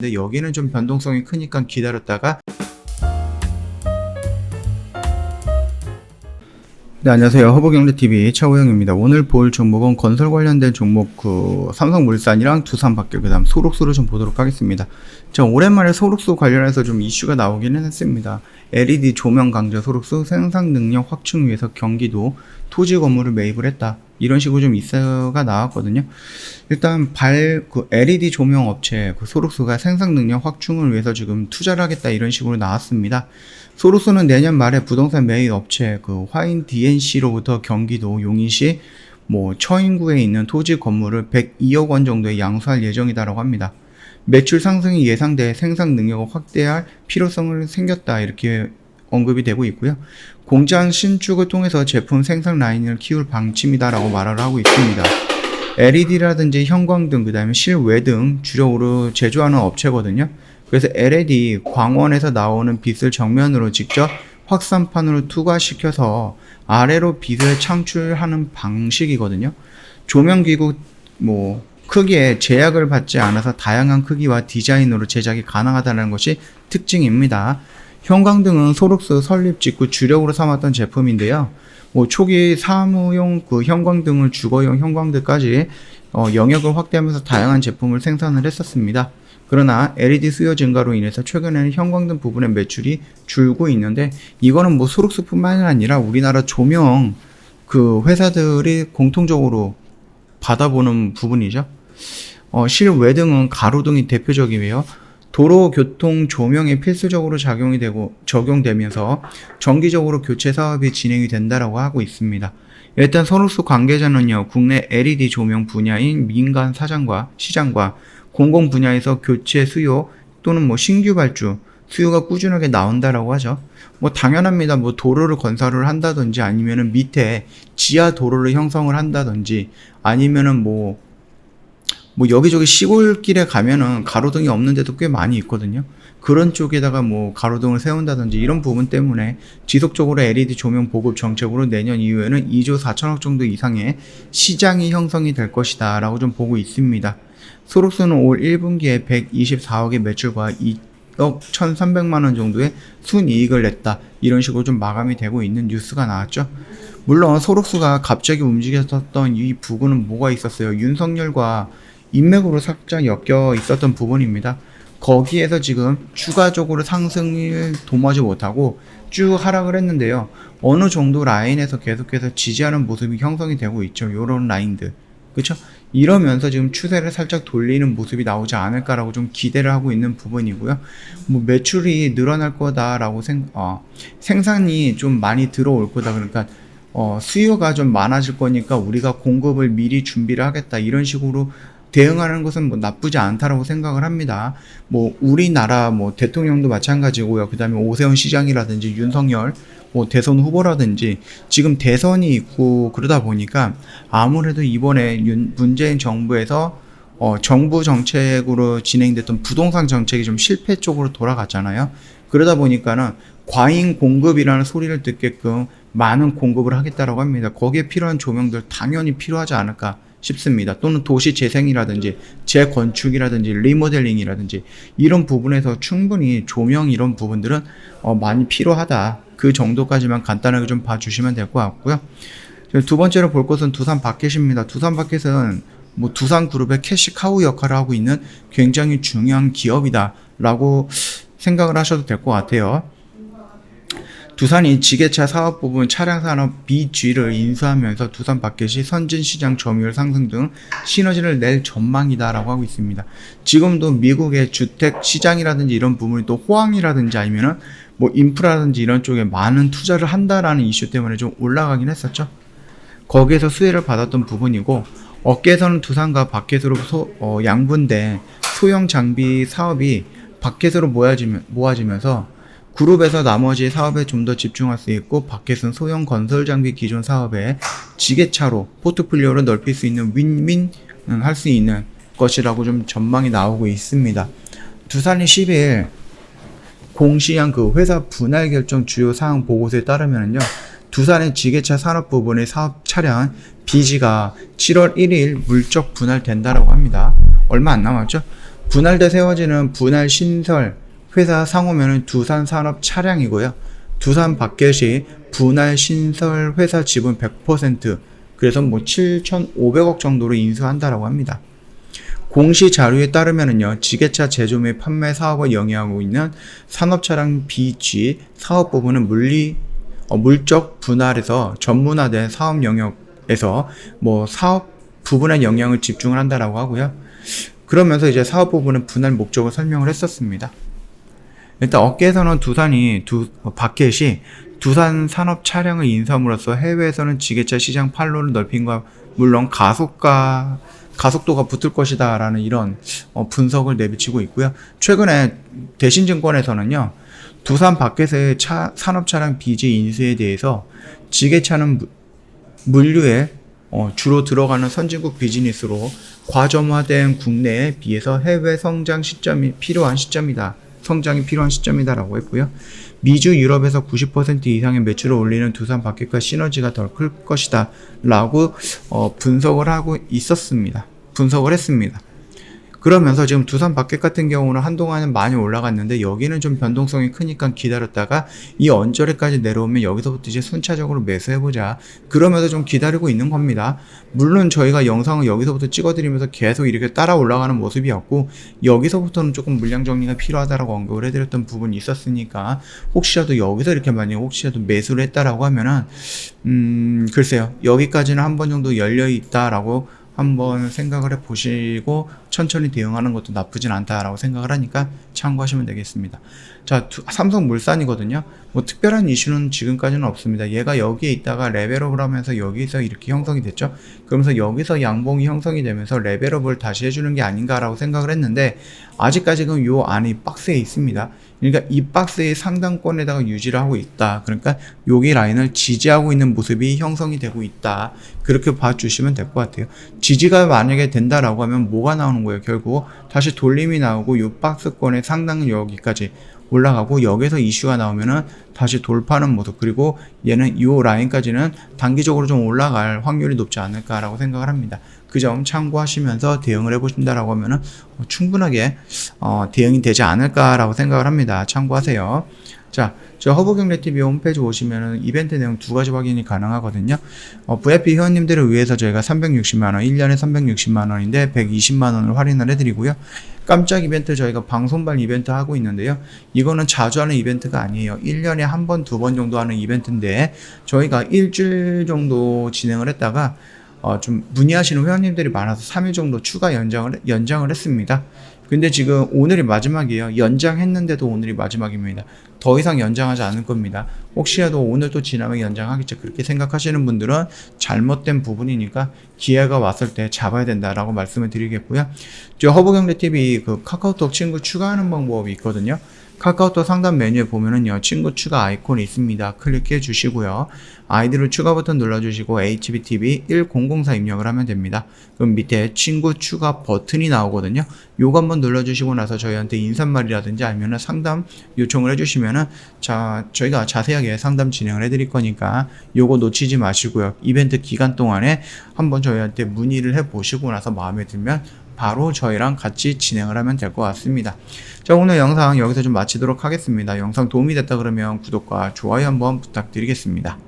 근데 여기는 좀 변동성이 크니까 기다렸다가. 네, 안녕하세요. 허브경제TV 차우영입니다. 오늘 볼 종목은 건설 관련된 종목, 삼성물산이랑 두산밖에, 그 다음 소록수를 좀 보도록 하겠습니다. 자, 오랜만에 소록수 관련해서 좀 이슈가 나오기는 했습니다. LED 조명 강조 소록수 생산 능력 확충 위해서 경기도 토지 건물을 매입을 했다, 이런 식으로 좀 이슈가 나왔거든요. 일단 LED 조명 업체 소록수가 생산 능력 확충을 위해서 지금 투자를 하겠다, 이런 식으로 나왔습니다. 소록수는 내년 말에 부동산 매입 업체 화인 DNC로부터 경기도 용인시 처인구에 있는 토지 건물을 102억 원 정도에 양수할 예정이다라고 합니다. 매출 상승이 예상돼 생산 능력을 확대할 필요성을 생겼다, 이렇게 언급이 되고 있고요. 공장 신축을 통해서 제품 생산 라인을 키울 방침이다라고 말을 하고 있습니다. LED라든지 형광등, 그 다음에 실외등 주력으로 제조하는 업체거든요. 그래서 LED 광원에서 나오는 빛을 정면으로 직접 확산판으로 투과시켜서 아래로 빛을 창출하는 방식이거든요. 조명기구 크기에 제약을 받지 않아서 다양한 크기와 디자인으로 제작이 가능하다는 것이 특징입니다. 형광등은 소록수 설립 직후 주력으로 삼았던 제품인데요. 초기 사무용 형광등을 주거용 형광등까지 영역을 확대하면서 다양한 제품을 생산을 했었습니다. 그러나 LED 수요 증가로 인해서 최근에는 형광등 부분의 매출이 줄고 있는데, 이거는 소록수뿐만이 아니라 우리나라 조명 회사들이 공통적으로 받아보는 부분이죠. 실외등은 가로등이 대표적이며 도로 교통 조명에 필수적으로 적용되면서 정기적으로 교체 사업이 진행이 된다라고 하고 있습니다. 일단 소록수 관계자는요, 국내 LED 조명 분야인 민간 시장과 공공 분야에서 교체 수요 또는 신규 발주 수요가 꾸준하게 나온다라고 하죠. 당연합니다. 도로를 건설을 한다든지, 아니면은 밑에 지하 도로를 형성을 한다든지, 아니면은 여기저기 시골길에 가면은 가로등이 없는 데도 꽤 많이 있거든요. 그런 쪽에다가 가로등을 세운다든지, 이런 부분 때문에 지속적으로 LED 조명 보급 정책으로 내년 이후에는 2조 4천억 정도 이상의 시장이 형성이 될 것이다 라고 좀 보고 있습니다. 소록수는 올 1분기에 124억의 매출과 2억 1,300만원 정도의 순이익을 냈다, 이런 식으로 좀 마감이 되고 있는 뉴스가 나왔죠. 물론 소록수가 갑자기 움직였었던 이 부분은 뭐가 있었어요. 윤석열과 인맥으로 살짝 엮여 있었던 부분입니다. 거기에서 지금 추가적으로 상승을 도모하지 못하고 쭉 하락을 했는데요. 어느 정도 라인에서 계속해서 지지하는 모습이 형성이 되고 있죠. 요런 라인들. 그쵸? 이러면서 지금 추세를 살짝 돌리는 모습이 나오지 않을까라고 좀 기대를 하고 있는 부분이고요. 매출이 늘어날 거다라고 생산이 좀 많이 들어올 거다. 그러니까 수요가 좀 많아질 거니까 우리가 공급을 미리 준비를 하겠다, 이런 식으로 대응하는 것은 나쁘지 않다라고 생각을 합니다. 우리나라 대통령도 마찬가지고요. 그 다음에 오세훈 시장이라든지 윤석열 대선 후보라든지 지금 대선이 있고 그러다 보니까 아무래도 이번에 문재인 정부에서 정부 정책으로 진행됐던 부동산 정책이 좀 실패 쪽으로 돌아갔잖아요. 그러다 보니까는 과잉 공급이라는 소리를 듣게끔 많은 공급을 하겠다라고 합니다. 거기에 필요한 조명들 당연히 필요하지 않을까 싶습니다. 또는 도시 재생이라든지 재건축이라든지 리모델링이라든지 이런 부분에서 충분히 조명 이런 부분들은 많이 필요하다, 그 정도까지만 간단하게 좀 봐주시면 될 것 같고요. 두 번째로 볼 것은 두산바켓입니다. 두산바켓은 두산그룹의 캐시카우 역할을 하고 있는 굉장히 중요한 기업이다 라고 생각을 하셔도 될 것 같아요. 두산이 지게차 사업 부분 차량산업 BG를 인수하면서 두산바켓이 선진시장 점유율 상승 등 시너지를 낼 전망이다라고 하고 있습니다. 지금도 미국의 주택 시장이라든지 이런 부분이 또 호황이라든지 아니면은 인프라라든지 이런 쪽에 많은 투자를 한다라는 이슈 때문에 좀 올라가긴 했었죠. 거기에서 수혜를 받았던 부분이고, 업계에서는 두산과 바켓으로 양분된 소형 장비 사업이 바켓으로 모아지면서 그룹에서 나머지 사업에 좀 더 집중할 수 있고, 바켓은 소형 건설 장비 기존 사업에 지게차로 포트폴리오를 넓힐 수 있는 윈윈 할 수 있는 것이라고 좀 전망이 나오고 있습니다. 두산이 10일 공시한 회사 분할 결정 주요 사항 보고서에 따르면요, 두산의 지게차 산업 부분의 사업 차량 BG가 7월 1일 물적 분할된다라고 합니다. 얼마 안 남았죠? 분할 때 세워지는 분할 신설 회사 상호명은 두산산업차량이고요. 두산 바켓이 분할 신설 회사 지분 100%, 그래서 뭐 7,500억 정도로 인수한다라고 합니다. 공시 자료에 따르면은요, 지게차 제조 및 판매 사업을 영위하고 있는 산업차량 BG 사업 부분은 물적 분할에서 전문화된 사업 영역에서 뭐 사업 부분의 영향을 집중을 한다라고 하고요. 그러면서 이제 사업 부분은 분할 목적을 설명을 했었습니다. 일단 업계에서는 바켓이 두산 산업 차량을 인수함으로써 해외에서는 지게차 시장 판로를 넓힌과 물론 가속도가 붙을 것이다 라는 이런 분석을 내비치고 있고요. 최근에 대신증권에서는요, 두산 바켓의 산업 차량 BG 인수에 대해서 지게차는 물류에 주로 들어가는 선진국 비즈니스로 과점화된 국내에 비해서 해외 성장이 필요한 시점이다라고 했고요. 미주 유럽에서 90% 이상의 매출을 올리는 두산 바켓과 시너지가 더 클 것이다 라고 분석을 했습니다. 그러면서 지금 두산 바켓 같은 경우는 한동안은 많이 올라갔는데 여기는 좀 변동성이 크니까 기다렸다가 이 언저리까지 내려오면 여기서부터 이제 순차적으로 매수해보자, 그러면서 좀 기다리고 있는 겁니다. 물론 저희가 영상을 여기서부터 찍어드리면서 계속 이렇게 따라 올라가는 모습이었고, 여기서부터는 조금 물량 정리가 필요하다라고 언급을 해드렸던 부분이 있었으니까 혹시라도 여기서 이렇게 만약에 혹시라도 매수를 했다라고 하면은 글쎄요, 여기까지는 한 번 정도 열려있다라고 한번 생각을 해보시고 천천히 대응하는 것도 나쁘진 않다라고 생각을 하니까 참고하시면 되겠습니다. 자, 삼성물산이거든요. 뭐 특별한 이슈는 지금까지는 없습니다. 얘가 여기에 있다가 레벨업을 하면서 여기서 이렇게 형성이 됐죠. 그러면서 여기서 양봉이 형성이 되면서 레벨업을 다시 해주는 게 아닌가라고 생각을 했는데, 아직까지는 요 안에 박스에 있습니다. 그러니까 이 박스의 상단권에다가 유지를 하고 있다. 그러니까 여기 라인을 지지하고 있는 모습이 형성이 되고 있다. 그렇게 봐주시면 될 것 같아요. 지지가 만약에 된다라고 하면 뭐가 나오는 거예요? 결국 다시 돌림이 나오고 이 박스권의 상단 여기까지 올라가고, 여기서 이슈가 나오면은 다시 돌파하는 모습, 그리고 얘는 이 라인까지는 단기적으로 좀 올라갈 확률이 높지 않을까라고 생각을 합니다. 그 점 참고하시면서 대응을 해보신다라고 하면은 충분하게 대응이 되지 않을까라고 생각을 합니다. 참고하세요. 자, 저 허브경제TV 홈페이지 오시면은 이벤트 내용 두 가지 확인이 가능하거든요. VIP 회원님들을 위해서 저희가 360만원, 1년에 360만원인데 120만원을 할인을 해드리고요. 깜짝 이벤트 저희가 방송발 이벤트 하고 있는데요. 이거는 자주 하는 이벤트가 아니에요. 1년에 한 번, 두 번 정도 하는 이벤트인데, 저희가 일주일 정도 진행을 했다가 좀 문의하시는 회원님들이 많아서 3일 정도 추가 연장을 했습니다. 근데 지금 오늘이 마지막이에요. 연장했는데도 오늘이 마지막입니다. 더 이상 연장하지 않을 겁니다. 혹시라도 오늘 또 지나면 연장하겠죠, 그렇게 생각하시는 분들은 잘못된 부분이니까 기회가 왔을 때 잡아야 된다라고 말씀을 드리겠고요. 저 허브경제TV 그 카카오톡 친구 추가하는 방법이 있거든요. 카카오톡 상단 메뉴에 보면은요, 친구 추가 아이콘이 있습니다. 클릭해 주시고요. 아이디를 추가 버튼 눌러주시고 HBTV 1004 입력을 하면 됩니다. 그럼 밑에 친구 추가 버튼이 나오거든요. 요거 한번 눌러주시고 나서 저희한테 인사말이라든지 아니면 상담 요청을 해주시면은 저희가 자세하게 상담 진행을 해드릴 거니까 요거 놓치지 마시고요. 이벤트 기간 동안에 한번 저희한테 문의를 해보시고 나서 마음에 들면 바로 저희랑 같이 진행을 하면 될 것 같습니다. 자, 오늘 영상 여기서 좀 마치도록 하겠습니다. 영상 도움이 됐다 그러면 구독과 좋아요 한번 부탁드리겠습니다.